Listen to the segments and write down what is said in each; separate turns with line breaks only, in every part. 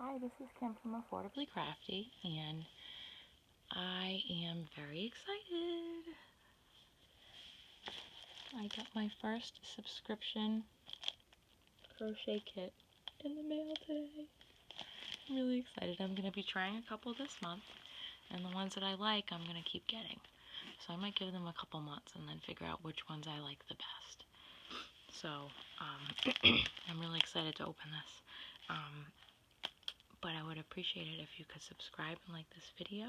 Hi, this is Kim from Affordably Crafty, and I am very excited. I got my first subscription crochet kit in the mail today. I'm really excited. I'm going to be trying a couple this month, and the ones that I like, I'm going to keep getting. So I might give them a couple months and then figure out which ones I like the best. So I'm really excited to open this. But I would appreciate it if you could subscribe and like this video.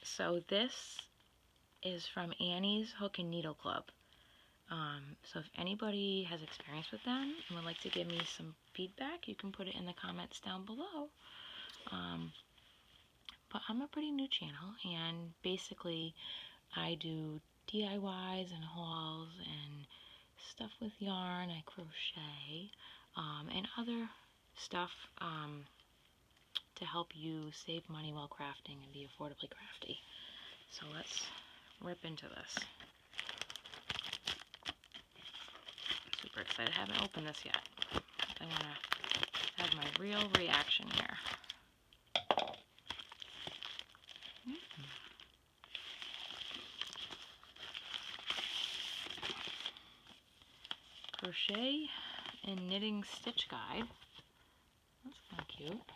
So this is from Annie's Hook and Needle Club. So if anybody has experience with them and would like to give me some feedback, you can put it in the comments down below. But I'm a pretty new channel, and basically I do DIYs and hauls and stuff with yarn. I crochet and other stuff to help you save money while crafting and be affordably crafty. So let's rip into this. I'm super excited. I haven't opened this yet. I want to have my real reaction here. Crochet and knitting stitch guide. That's kind of cute.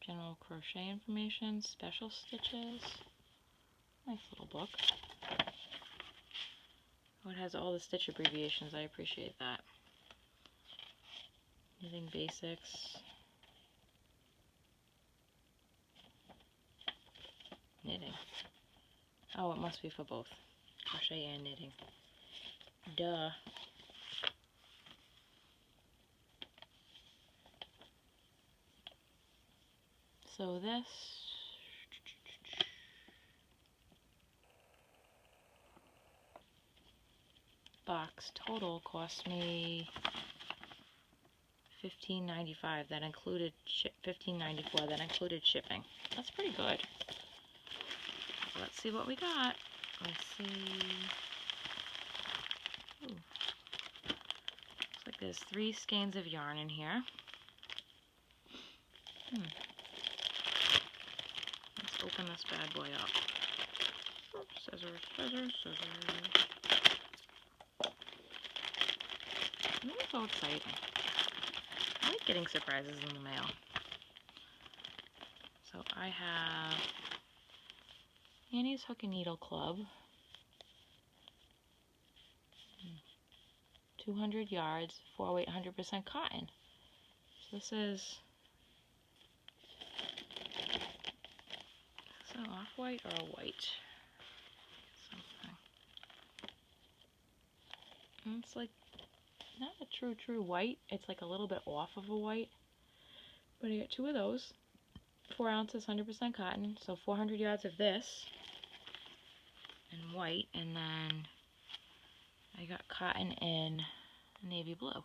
General crochet information, special stitches. Nice little book. Oh, it has all the stitch abbreviations. I appreciate that. Knitting basics. Knitting. Oh, it must be for both crochet and knitting. Duh. So this box total cost me $15.95. That included $15.94. That included shipping. That's pretty good. Let's see what we got. Let's see. Ooh. Looks like there's 3 skeins of yarn in here. Let's open this bad boy up. Oh, scissors, scissors, scissors. This is so exciting. I like getting surprises in the mail. So I have Annie's Hook and Needle Club. 200 yards, 4-weight, 100% cotton. So this is an off-white or a white? Something. And it's like not a true white. It's like a little bit off of a white. But I got 2 of those. 4 ounces, 100% cotton. So 400 yards of this in white, and then I got cotton in navy blue,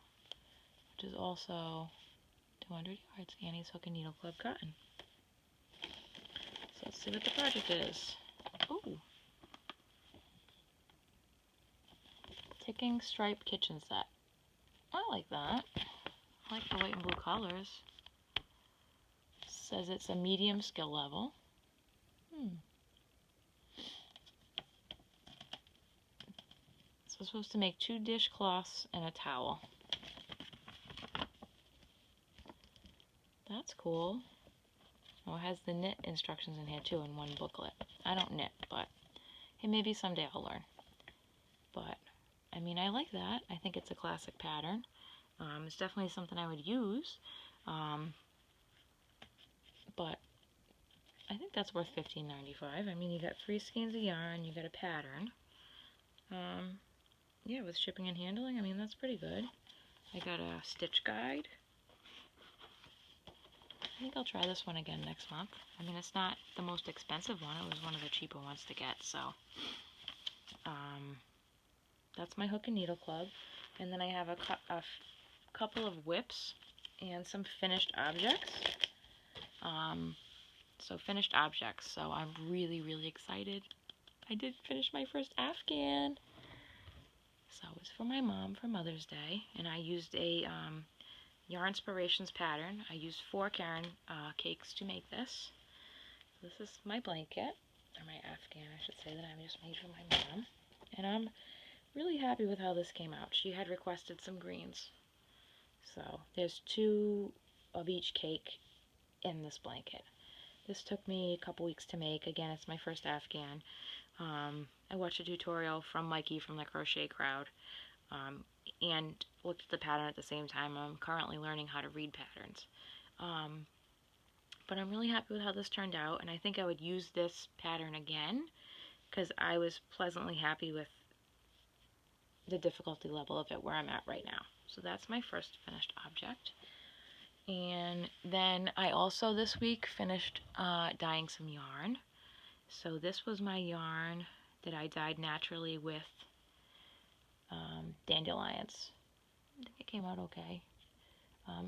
which is also 200 yards. Annie's Hook and Needle Club cotton. So let's see what the project is. Ooh. Ticking Stripe Kitchen Set. I like that. I like the white and blue colors. Says it's a medium skill level. So I'm supposed to make 2 dishcloths and a towel. That's cool. Oh, it has the knit instructions in here too in one booklet. I don't knit, but hey, maybe someday I'll learn. But I mean, I like that. I think it's a classic pattern. It's definitely something I would use. But I think that's worth $15.95. I mean, you got 3 skeins of yarn, you got a pattern. Yeah, with shipping and handling, I mean, that's pretty good. I got a stitch guide. I think I'll try this one again next month. I mean, it's not the most expensive one. It was one of the cheaper ones to get, so. That's my Hook and Needle Club. And then I have a couple of WIPS and some finished objects. So finished objects. So I'm really excited. I did finish my first Afghan. So it's for my mom for Mother's Day, and I used a Yarnspirations pattern. I used 4 Caron cakes to make this. This is my blanket, or my Afghan, I should say, that I just made for my mom. And I'm really happy with how this came out. She had requested some greens. So there's 2 of each cake in this blanket. This took me a couple weeks to make. Again, it's my first Afghan. I watched a tutorial from Mikey from the Crochet Crowd and looked at the pattern at the same time. I'm currently learning how to read patterns. But I'm really happy with how this turned out, and I think I would use this pattern again because I was pleasantly happy with the difficulty level of it where I'm at right now. So that's my first finished object. And then I also this week finished dyeing some yarn. So this was my yarn that I dyed naturally with dandelions. I think it came out okay.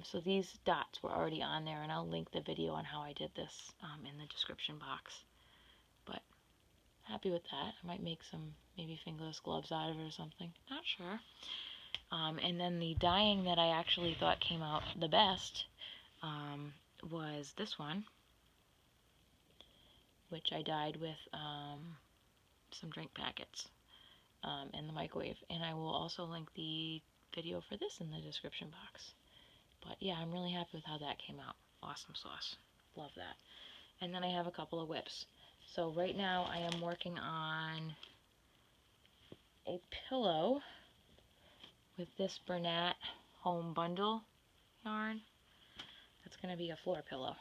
So these dots were already on there, and I'll link the video on how I did this in the description box. But happy with that. I might make some maybe fingerless gloves out of it or something. Not sure. And then the dyeing that I actually thought came out the best was this one, which I dyed with some drink packets in the microwave. And I will also link the video for this in the description box. But yeah, I'm really happy with how that came out. Awesome sauce. Love that. And then I have a couple of WIPs. So right now I am working on a pillow with this Bernat Home Bundle yarn. That's going to be a floor pillow.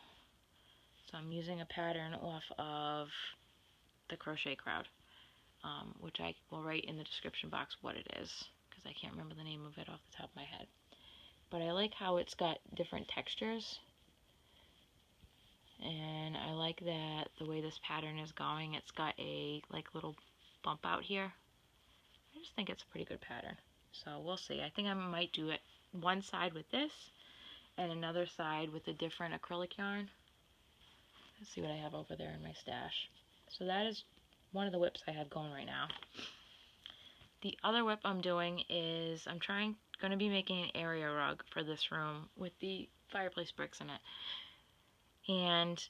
So I'm using a pattern off of the Crochet Crowd, which I will write in the description box what it is, because I can't remember the name of it off the top of my head. But I like how it's got different textures, and I like that the way this pattern is going, it's got a little bump out here. I just think it's a pretty good pattern. So we'll see. I think I might do it one side with this and another side with a different acrylic yarn. Let's see what I have over there in my stash. So that is one of the WIPs I have going right now. The other WIP I'm doing is I'm going to be making an area rug for this room with the fireplace bricks in it. And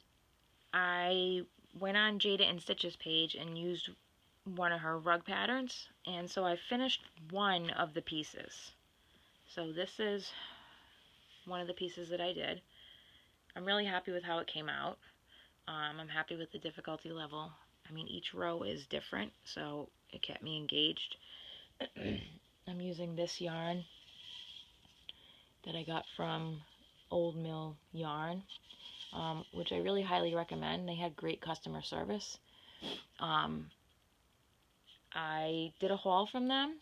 I went on Jada and Stitch's page and used one of her rug patterns, and so I finished one of the pieces. So this is one of the pieces that I did. I'm really happy with how it came out. I'm happy with the difficulty level. I mean, each row is different, so it kept me engaged. I'm using this yarn that I got from Old Mill Yarn, which I really highly recommend. They had great customer service. I did a haul from them.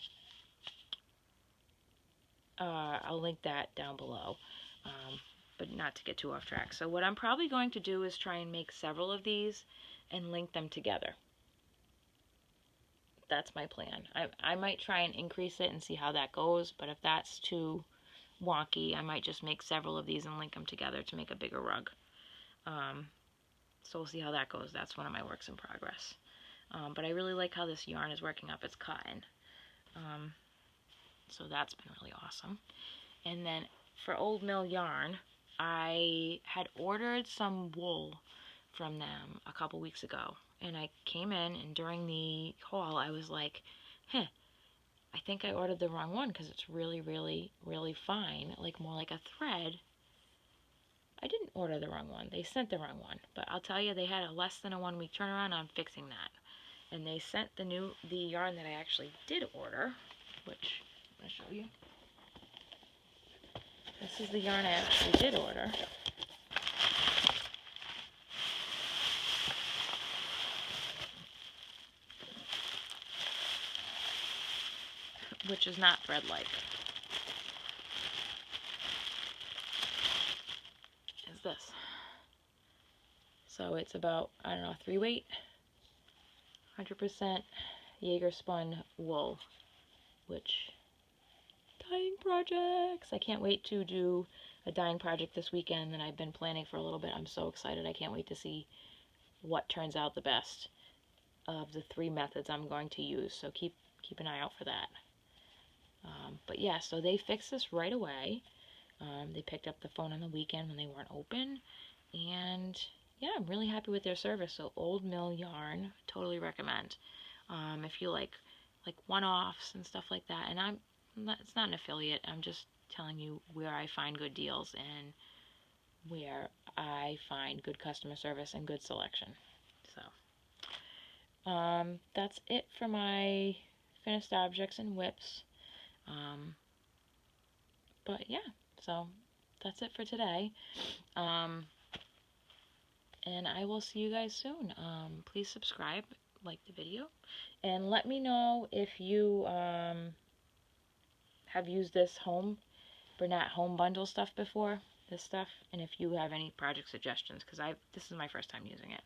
I'll link that down below, but not to get too off track. So what I'm probably going to do is try and make several of these and link them together. That's my plan. I might try and increase it and see how that goes, but if that's too wonky, I might just make several of these and link them together to make a bigger rug. So we'll see how that goes. That's one of my works in progress. But I really like how this yarn is working up. It's cotton. So that's been really awesome. And then for Old Mill Yarn, I had ordered some wool from them a couple weeks ago. And I came in, and during the haul, I was like, I think I ordered the wrong one because it's really, really, really fine, like more like a thread. I didn't order the wrong one. They sent the wrong one. But I'll tell you, they had a less than a 1-week turnaround on fixing that. And they sent the yarn that I actually did order, which I'm going to show you. This is the yarn I actually did order. Which is not thread-like. Is this. So it's about, I don't know, 3 weight, 100% Jaeger spun wool, which, dyeing projects. I can't wait to do a dyeing project this weekend that I've been planning for a little bit. I'm so excited. I can't wait to see what turns out the best of the 3 methods I'm going to use. So keep an eye out for that. But yeah, so they fixed this right away. They picked up the phone on the weekend when they weren't open, and yeah, I'm really happy with their service. So Old Mill Yarn, totally recommend. If you like one-offs and stuff like that, and it's not an affiliate. I'm just telling you where I find good deals and where I find good customer service and good selection. So that's it for my finished objects and WIPs. But yeah, so that's it for today. And I will see you guys soon. Please subscribe, like the video, and let me know if you have used this Bernat home bundle stuff before, this stuff, and if you have any project suggestions, because this is my first time using it.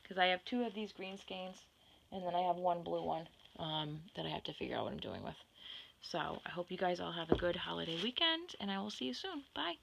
Because I have 2 of these green skeins, and then I have 1 blue one that I have to figure out what I'm doing with. So I hope you guys all have a good holiday weekend, and I will see you soon. Bye.